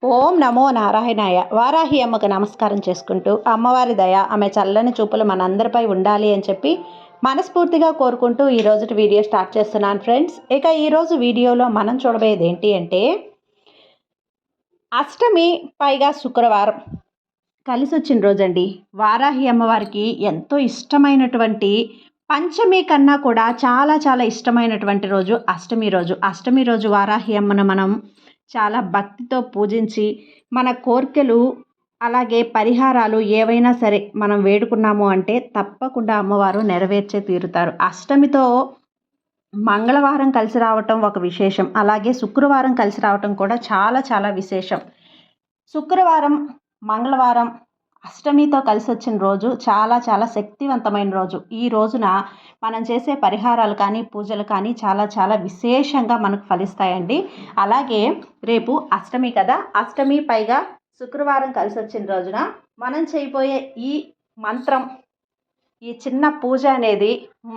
ఓం నమో నారాయణాయ. వారాహి అమ్మకు నమస్కారం చేసుకుంటూ అమ్మవారి దయ ఆమె చల్లని చూపులు మనందరిపై ఉండాలి అని చెప్పి మనస్ఫూర్తిగా కోరుకుంటూ ఈ రోజుటి వీడియో స్టార్ట్ చేస్తున్నాను ఫ్రెండ్స్. ఇక ఈరోజు వీడియోలో మనం చూడబోయేది ఏంటి అంటే అష్టమి పైగా శుక్రవారం కలిసి వచ్చిన రోజండి. వారాహి అమ్మవారికి ఎంతో ఇష్టమైనటువంటి పంచమి కన్నా కూడా చాలా చాలా ఇష్టమైనటువంటి రోజు అష్టమి రోజు. అష్టమి రోజు వారాహి అమ్మను మనం చాలా భక్తితో పూజించి మన కోరికలు అలాగే పరిహారాలు ఏవైనా సరే మనం వేడుకున్నాము అంటే తప్పకుండా అమ్మవారు నెరవేర్చే తీరుతారు. అష్టమితో మంగళవారం కలిసి రావటం ఒక విశేషం, అలాగే శుక్రవారం కలిసి రావటం కూడా చాలా చాలా విశేషం. శుక్రవారం మంగళవారం అష్టమితో కలిసి వచ్చిన రోజు చాలా చాలా శక్తివంతమైన రోజు. ఈ రోజున మనం చేసే పరిహారాలు కానీ పూజలు కానీ చాలా చాలా విశేషంగా మనకు ఫలిస్తాయండి. అలాగే రేపు అష్టమి కదా, అష్టమి పైగా శుక్రవారం కలిసి వచ్చిన రోజున మనం చేయబోయే ఈ మంత్రం, ఈ చిన్న పూజ అనేది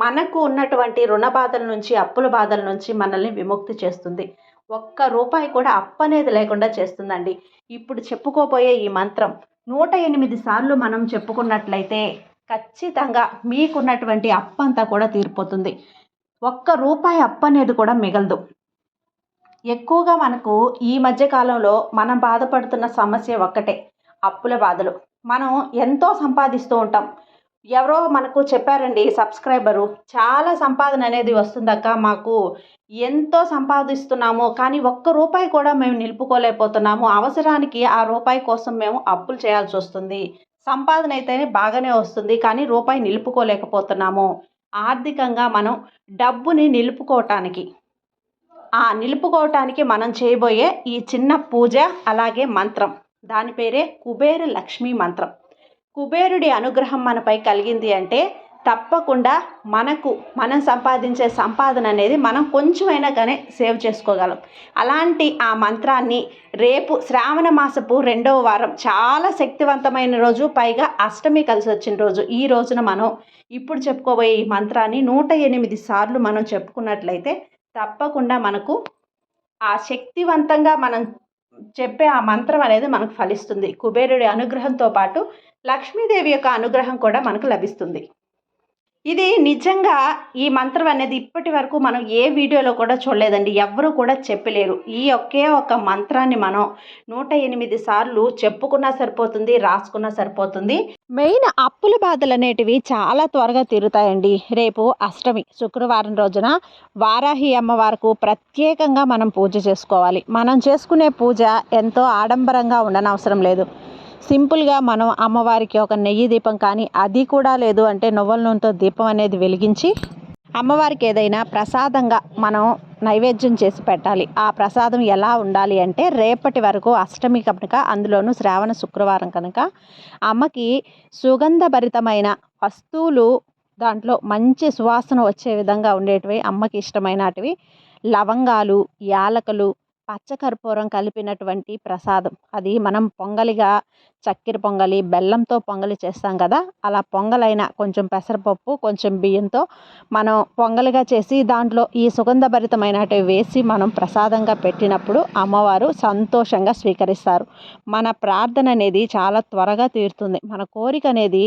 మనకు ఉన్నటువంటి రుణ బాధల నుంచి అప్పుల బాధల నుంచి మనల్ని విముక్తి చేస్తుంది. ఒక్క రూపాయి కూడా అప్పు అనేది లేకుండా చేస్తుందండి. ఇప్పుడు చెప్పుకోబోయే ఈ మంత్రం 108 సార్లు మనం చెప్పుకున్నట్లయితే ఖచ్చితంగా మీకున్నటువంటి అప్పు అంతా కూడా తీరిపోతుంది. ఒక్క రూపాయి అప్పు అనేది కూడా మిగలదు. ఎక్కువగా మనకు ఈ మధ్య కాలంలో మనం బాధపడుతున్న సమస్య ఒక్కటే, అప్పుల బాధలు. మనం ఎంతో సంపాదిస్తూ ఉంటాం. ఎవరో మనకు చెప్పారండి సబ్స్క్రైబరు, చాలా సంపాదన అనేది వస్తుందక్క, మాకు ఎంతో సంపాదిస్తున్నాము కానీ ఒక్క రూపాయి కూడా మేము నిలుపుకోలేకపోతున్నాము, అవసరానికి ఆ రూపాయి కోసం మేము అప్పులు చేయాల్సి వస్తుంది, సంపాదన అయితేనే బాగానే వస్తుంది కానీ రూపాయి నిలుపుకోలేకపోతున్నాము. ఆర్థికంగా మనం డబ్బుని నిలుపుకోవటానికి మనం చేయబోయే ఈ చిన్న పూజ అలాగే మంత్రం, దాని పేరే కుబేర లక్ష్మీ మంత్రం. కుబేరుడి అనుగ్రహం మనపై కలిగింది అంటే తప్పకుండా మనం సంపాదించే సంపాదన అనేది మనం కొంచెమైనా కానీ సేవ్ చేసుకోగలం. అలాంటి ఆ మంత్రాన్ని రేపు శ్రావణ మాసపు 2వ వారం చాలా శక్తివంతమైన రోజు, పైగా అష్టమి కలిసి వచ్చిన రోజు. ఈ రోజున మనం ఇప్పుడు చెప్పుకోబోయే ఈ మంత్రాన్ని 108 సార్లు మనం చెప్పుకున్నట్లయితే తప్పకుండా మనకు ఆ శక్తివంతంగా మనం చెప్పే ఆ మంత్రం అనేది మనకు ఫలిస్తుంది. కుబేరుడి అనుగ్రహంతో పాటు లక్ష్మీదేవి యొక్క అనుగ్రహం కూడా మనకు లభిస్తుంది. ఇది నిజంగా ఈ మంత్రం అనేది ఇప్పటి వరకు మనం ఏ వీడియోలో కూడా చూడలేదండి, ఎవ్వరూ కూడా చెప్పలేరు. ఈ ఒకే ఒక మంత్రాన్ని మనం 108 సార్లు చెప్పుకున్నా సరిపోతుంది, రాసుకున్నా సరిపోతుంది. మెయిన్ అప్పుల బాధలు అనేటివి చాలా త్వరగా తీరుతాయండి. రేపు అష్టమి శుక్రవారం రోజున వారాహి అమ్మవారికి ప్రత్యేకంగా మనం పూజ చేసుకోవాలి. మనం చేసుకునే పూజ ఎంతో ఆడంబరంగా ఉండనవసరం లేదు. సింపుల్గా మనం అమ్మవారికి ఒక నెయ్యి దీపం కానీ, అది కూడా లేదు అంటే నువ్వుల నూనెతో దీపం అనేది వెలిగించి అమ్మవారికి ఏదైనా ప్రసాదంగా మనం నైవేద్యం చేసి పెట్టాలి. ఆ ప్రసాదం ఎలా ఉండాలి అంటే రేపటి వరకు అష్టమి కనుక, అందులోనూ శ్రావణ శుక్రవారం కనుక అమ్మకి సుగంధభరితమైన వస్తువులు, దాంట్లో మంచి సువాసన వచ్చే విధంగా ఉండేటివి, అమ్మకి ఇష్టమైనటివి లవంగాలు, యాలకులు, పచ్చకర్పూరం కలిపినటువంటి ప్రసాదం. అది మనం పొంగలిగా చక్కెర పొంగలి, బెల్లంతో పొంగలి చేస్తాం కదా, అలా పొంగలైన కొంచెం పెసరపప్పు కొంచెం బియ్యంతో మనం పొంగలిగా చేసి దాంట్లో ఈ సుగంధభరితమైనవి వేసి మనం ప్రసాదంగా పెట్టినప్పుడు అమ్మవారు సంతోషంగా స్వీకరిస్తారు. మన ప్రార్థన అనేది చాలా త్వరగా తీరుతుంది. మన కోరిక అనేది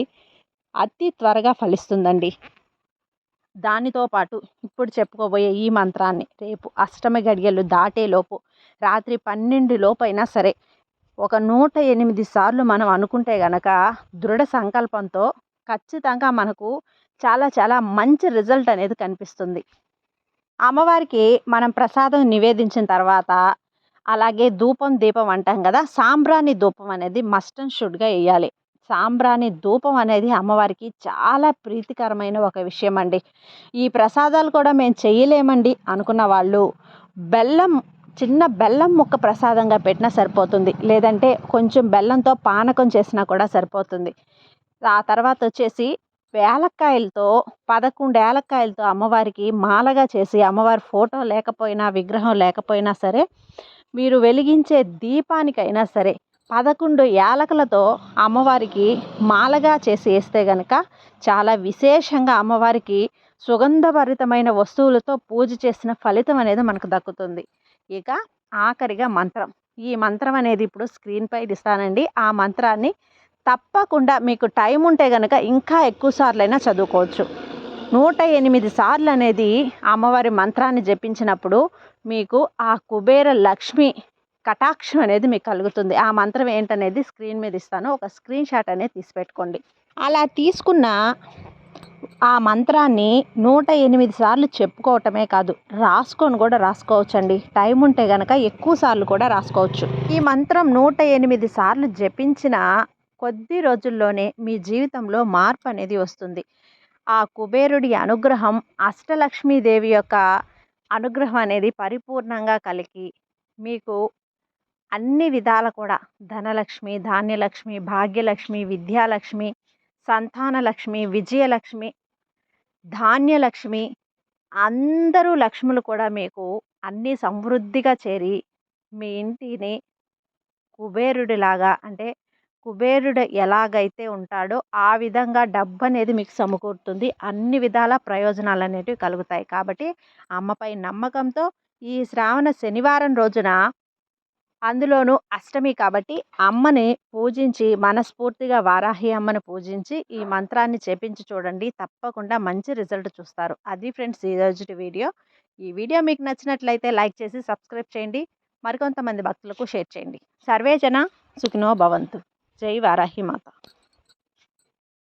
అతి త్వరగా ఫలిస్తుందండి. దానితో పాటు ఇప్పుడు చెప్పుకోబోయే ఈ మంత్రాన్ని రేపు అష్టమి గడియలు దాటేలోపు రాత్రి 12 లోపైనా సరే ఒక 108 సార్లు మనం అనుకుంటే గనక దృఢ సంకల్పంతో ఖచ్చితంగా మనకు చాలా చాలా మంచి రిజల్ట్ అనేది కనిపిస్తుంది. అమ్మవారికి మనం ప్రసాదం నివేదించిన తర్వాత అలాగే ధూపం దీపం అంటాం కదా, సాంబ్రాణి ధూపం అనేది మస్ట్ అండ్ షుడ్గా వేయాలి. సాంబ్రాణి ధూపం అనేది అమ్మవారికి చాలా ప్రీతికరమైన ఒక విషయం అండి. ఈ ప్రసాదాలు కూడా మేము చేయలేమండి అనుకున్న వాళ్ళు చిన్న బెల్లం ముక్క ప్రసాదంగా పెట్టినా సరిపోతుంది, లేదంటే కొంచెం బెల్లంతో పానకం చేసినా కూడా సరిపోతుంది. ఆ తర్వాత వచ్చేసి 11 ఏలక్కాయలతో అమ్మవారికి మాలగా చేసి, అమ్మవారి ఫోటో లేకపోయినా విగ్రహం లేకపోయినా సరే మీరు వెలిగించే దీపానికైనా సరే 11 యాలకులతో అమ్మవారికి మాలగా చేసి వేస్తే గనక చాలా విశేషంగా అమ్మవారికి సుగంధభరితమైన వస్తువులతో పూజ చేసిన ఫలితం అనేది మనకు దక్కుతుంది. ఇక ఆఖరిగా మంత్రం ఈ మంత్రం అనేది ఇప్పుడు స్క్రీన్ పై ఇస్తానండి. ఆ మంత్రాన్ని తప్పకుండా మీకు టైం ఉంటే గనక ఇంకా ఎక్కువ సార్లైనా చదువుకోవచ్చు. 108 సార్లు అనేది అమ్మవారి మంత్రాన్ని జపించినప్పుడు మీకు ఆ కుబేర లక్ష్మి కటాక్షం అనేది మీకు కలుగుతుంది. ఆ మంత్రం ఏంటనేది స్క్రీన్ మీద ఇస్తాను. ఒక స్క్రీన్ షాట్ అనేది తీసి పెట్టుకోండి. అలా తీసుకున్న ఆ మంత్రాన్ని 108 సార్లు చెప్పుకోవటమే కాదు, రాసుకొని కూడా రాసుకోవచ్చండి. టైం ఉంటే గనక ఎక్కువ సార్లు కూడా రాసుకోవచ్చు. ఈ మంత్రం 108 సార్లు జపించిన కొద్ది రోజుల్లోనే మీ జీవితంలో మార్పు అనేది వస్తుంది. ఆ కుబేరుడి అనుగ్రహం, అష్టలక్ష్మీదేవి యొక్క అనుగ్రహం అనేది పరిపూర్ణంగా కలిగి మీకు అన్ని విధాల కూడా ధనలక్ష్మి, ధాన్యలక్ష్మి, భాగ్యలక్ష్మి, విద్యాలక్ష్మి, సంతానలక్ష్మి, విజయలక్ష్మి, ధాన్యలక్ష్మి, అందరూ లక్ష్ములు కూడా మీకు అన్నీ సమృద్ధిగా చేరి మీ ఇంటిని కుబేరుడిలాగా, అంటే కుబేరుడు ఎలాగైతే ఉంటాడో ఆ విధంగా డబ్బనేది మీకు సమకూరుతుంది. అన్ని విధాల ప్రయోజనాలనేటివి కలుగుతాయి. కాబట్టి అమ్మపై నమ్మకంతో ఈ శ్రావణ శనివారం రోజున, అందులోనూ అష్టమి కాబట్టి అమ్మని పూజించి, మనస్ఫూర్తిగా వారాహి అమ్మని పూజించి ఈ మంత్రాన్ని జపించి చూడండి. తప్పకుండా మంచి రిజల్ట్ చూస్తారు. అది ఫ్రెండ్స్ ఈరోజుటి వీడియో. ఈ వీడియో మీకు నచ్చినట్లయితే లైక్ చేసి సబ్స్క్రైబ్ చేయండి. మరికొంతమంది భక్తులకు షేర్ చేయండి. సర్వే జన సుఖినో భవంతు. జై వారాహి మాత.